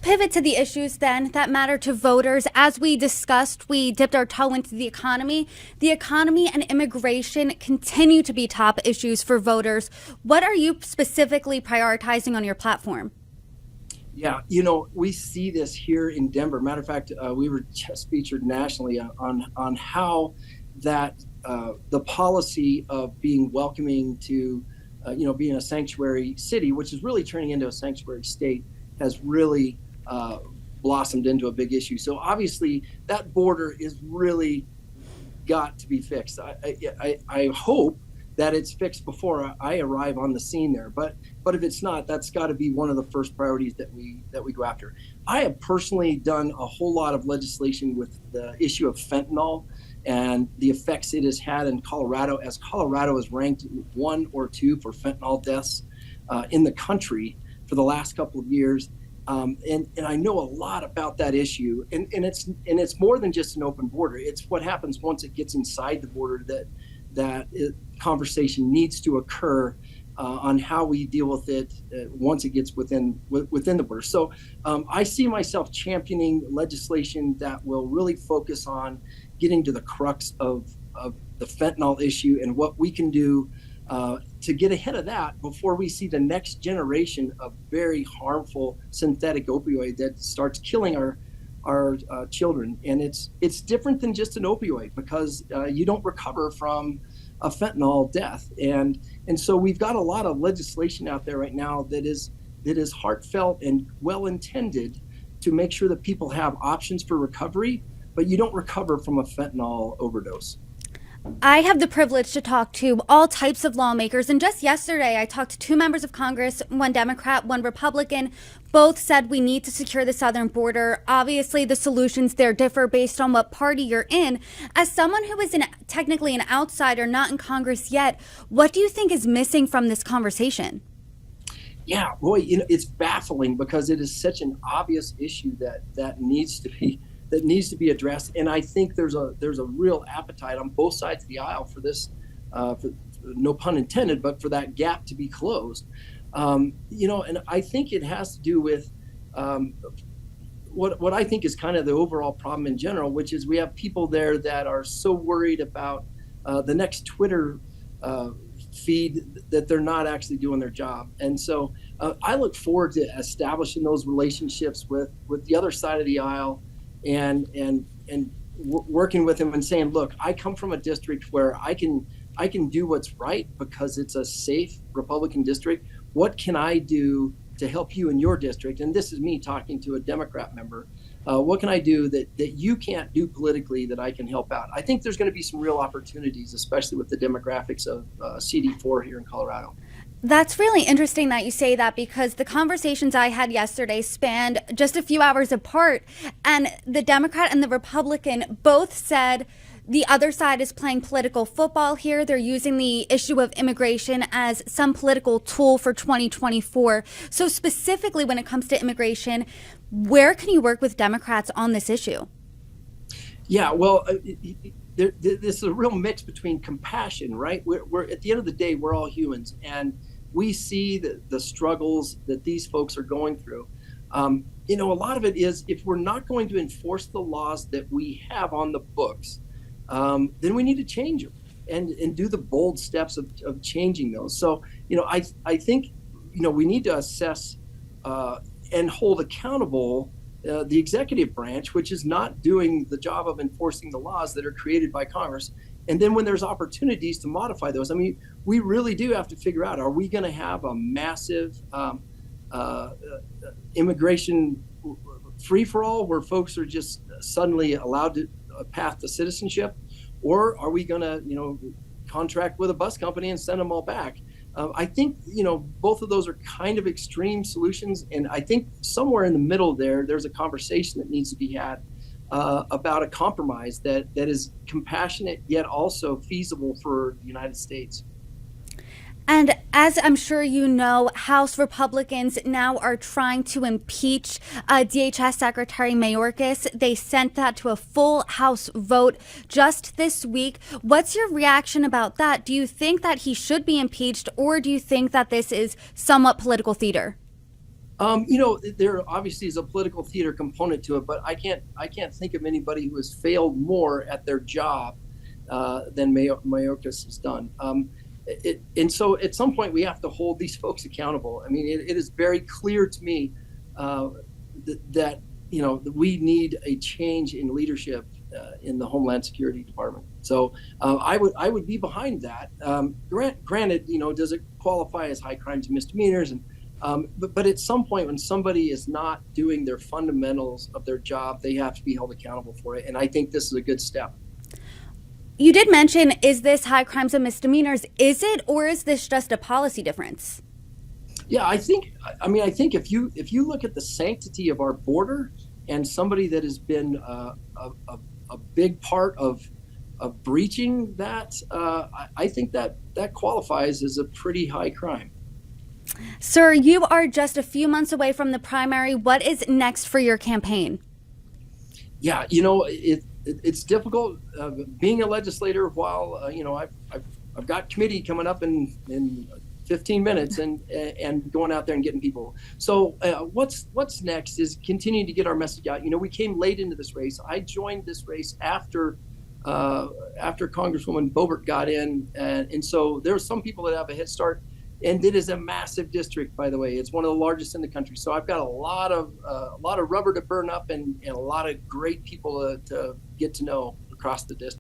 pivot to the issues then that matter to voters. As we discussed, we dipped our toe into the economy. The economy and immigration continue to be top issues for voters. What are you specifically prioritizing on your platform? Yeah, we see this here in Denver. Matter of fact, we were just featured nationally on how that the policy of being welcoming to, being a sanctuary city, which is really turning into a sanctuary state, has really blossomed into a big issue. So obviously that border is really got to be fixed. I hope that it's fixed before I arrive on the scene there. But if it's not, that's got to be one of the first priorities that we go after. I have personally done a whole lot of legislation with the issue of fentanyl and the effects it has had in Colorado, as Colorado is ranked 1 or 2 for fentanyl deaths in the country for the last couple of years. And I know a lot about that issue, and it's more than just an open border. It's what happens once it gets inside the border that conversation needs to occur on how we deal with it once it gets within the border. So I see myself championing legislation that will really focus on getting to the crux of the fentanyl issue and what we can do to get ahead of that before we see the next generation of very harmful synthetic opioid that starts killing our children. And it's different than just an opioid because you don't recover from a fentanyl death. And so we've got a lot of legislation out there right now that is heartfelt and well intended to make sure that people have options for recovery, but you don't recover from a fentanyl overdose. I have the privilege to talk to all types of lawmakers, and just yesterday I talked to 2 members of Congress, 1 Democrat, 1 Republican. Both said we need to secure the southern border. Obviously, the solutions there differ based on what party you're in. As someone who is technically an outsider, not in Congress yet, what do you think is missing from this conversation? Yeah, boy, it's baffling because it is such an obvious issue that needs to be addressed. And I think there's a real appetite on both sides of the aisle for this, for, no pun intended, but for that gap to be closed. And I think it has to do with what I think is kind of the overall problem in general, which is we have people there that are so worried about the next Twitter feed that they're not actually doing their job. And so I look forward to establishing those relationships with the other side of the aisle, and working with him and saying, look, I come from a district where I can do what's right because it's a safe Republican district. What can I do to help you in your district? And this is me talking to a Democrat member. What can I do that you can't do politically that I can help out? I think there's going to be some real opportunities, especially with the demographics of CD4 here in Colorado. That's really interesting that you say that, because the conversations I had yesterday spanned just a few hours apart, and the Democrat and the Republican both said the other side is playing political football here. They're using the issue of immigration as some political tool for 2024. So specifically when it comes to immigration, where can you work with Democrats on this issue? Yeah, well, this is a real mix between compassion, right? We're at the end of the day, we're all humans, and we see the struggles that these folks are going through. A lot of it is, if we're not going to enforce the laws that we have on the books, then we need to change them and do the bold steps of changing those. So, I think, we need to assess and hold accountable the executive branch, which is not doing the job of enforcing the laws that are created by Congress. And then when there's opportunities to modify those, we really do have to figure out, are we going to have a massive immigration free-for-all where folks are just suddenly allowed a path to citizenship? Or are we going to, contract with a bus company and send them all back? I think, both of those are kind of extreme solutions. And I think somewhere in the middle there's a conversation that needs to be had about a compromise that is compassionate yet also feasible for the United States. And as I'm sure you know, House Republicans now are trying to impeach DHS Secretary Mayorkas. They sent that to a full House vote just this week. What's your reaction about that? Do you think that he should be impeached, or do you think that this is somewhat political theater? There obviously is a political theater component to it, but I can't think of anybody who has failed more at their job than Mayorkas has done. And so at some point we have to hold these folks accountable. I mean, it is very clear to me that we need a change in leadership in the Homeland Security Department. So I would be behind that. Granted, does it qualify as high crimes and misdemeanors? And but at some point, when somebody is not doing their fundamentals of their job, they have to be held accountable for it. And I think this is a good step. You did mention, is this high crimes and misdemeanors? Is it, or is this just a policy difference? Yeah, I think if you look at the sanctity of our border and somebody that has been a big part of breaching that, I think that qualifies as a pretty high crime. Sir, you are just a few months away from the primary. What is next for your campaign? Yeah, it's difficult being a legislator while I've got committee coming up in 15 minutes and going out there and getting people. So what's next is continuing to get our message out. We came late into this race. I joined this race after Congresswoman Boebert got in, and so there are some people that have a head start. And it is a massive district, by the way. It's one of the largest in the country. So I've got a lot of rubber to burn up and a lot of great people to get to know across the district.